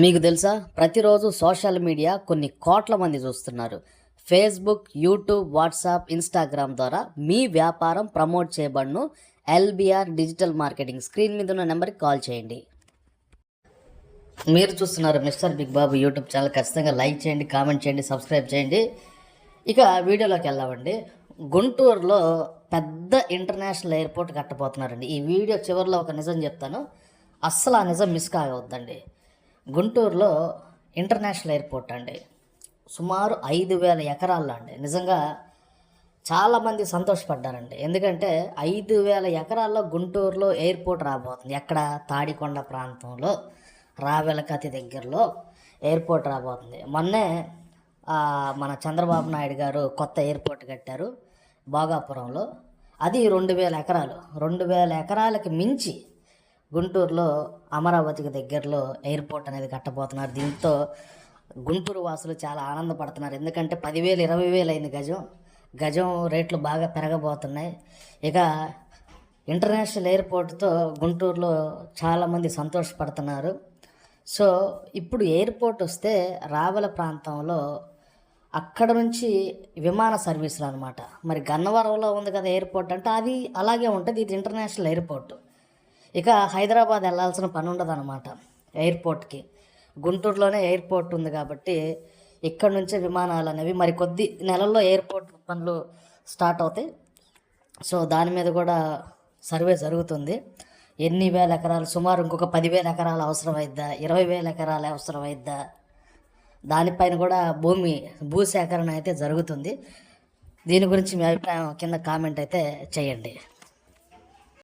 మీకు తెలుసా, ప్రతిరోజు సోషల్ మీడియా కొన్ని కోట్ల మంది చూస్తున్నారు. ఫేస్బుక్, యూట్యూబ్, వాట్సాప్, ఇన్స్టాగ్రామ్ ద్వారా మీ వ్యాపారం ప్రమోట్ చేయబడును. ఎల్బిఆర్ డిజిటల్ మార్కెటింగ్ స్క్రీన్ మీద ఉన్న నెంబర్కి కాల్ చేయండి. మీరు చూస్తున్నారు మిస్టర్ బిగ్ బాబు యూట్యూబ్ ఛానల్. ఖచ్చితంగా లైక్ చేయండి, కామెంట్ చేయండి, సబ్స్క్రైబ్ చేయండి. ఇక వీడియోలోకి వెళ్దామండి. గుంటూరులో పెద్ద ఇంటర్నేషనల్ ఎయిర్పోర్ట్ కట్టబోతున్నారండి. ఈ వీడియో చివరిలో ఒక నిజం చెప్తాను, అస్సలు ఆ నిజం మిస్ కావద్దండి. గుంటూరులో ఇంటర్నేషనల్ ఎయిర్పోర్ట్ అండి, సుమారు 5,000 ఎకరాల్లో అండి. నిజంగా చాలామంది సంతోషపడ్డారండి, ఎందుకంటే 5,000 ఎకరాల్లో గుంటూరులో ఎయిర్పోర్ట్ రాబోతుంది. ఎక్కడ? తాడికొండ ప్రాంతంలో, రావెలకతి దగ్గరలో ఎయిర్పోర్ట్ రాబోతుంది. మొన్నే మన చంద్రబాబు నాయుడు గారు కొత్త ఎయిర్పోర్ట్ కట్టారు భోగాపురంలో. అది 2,000 ఎకరాలు. 2,000 ఎకరాలకి మించి గుంటూరులో అమరావతికి దగ్గరలో ఎయిర్పోర్ట్ అనేది కట్టబోతున్నారు. దీంతో గుంటూరు వాసులు చాలా ఆనందపడుతున్నారు, ఎందుకంటే 10,000 20,000 అయింది గజం. గజం రేట్లు బాగా పెరగబోతున్నాయి. ఇక ఇంటర్నేషనల్ ఎయిర్పోర్ట్తో గుంటూరులో చాలామంది సంతోషపడుతున్నారు. సో ఇప్పుడు ఎయిర్పోర్ట్ వస్తే రావెల ప్రాంతంలో అక్కడ నుంచి విమాన సర్వీసులు అనమాట. మరి గన్నవరంలో ఉంది కదా ఎయిర్పోర్ట్, అంటే అది అలాగే ఉంటుంది. ఇది ఇంటర్నేషనల్ ఎయిర్పోర్ట్. ఇక హైదరాబాద్ వెళ్ళాల్సిన పని ఉండదు అనమాట ఎయిర్పోర్ట్కి. గుంటూరులోనే ఎయిర్పోర్ట్ ఉంది కాబట్టి ఇక్కడ నుంచే విమానాలు అనేవి మరి కొద్ది నెలల్లో ఎయిర్పోర్ట్ పనులు స్టార్ట్ అవుతాయి. సో దాని మీద కూడా సర్వే జరుగుతుంది. ఎన్ని వేల ఎకరాలు, సుమారు ఇంకొక 10,000 ఎకరాలు అవసరమైద్దా, 20,000 ఎకరాలు అవసరమైద్దా, దానిపైన కూడా భూసేకరణ అయితే జరుగుతుంది. దీని గురించి మీ అభిప్రాయం కింద కామెంట్ అయితే చేయండి.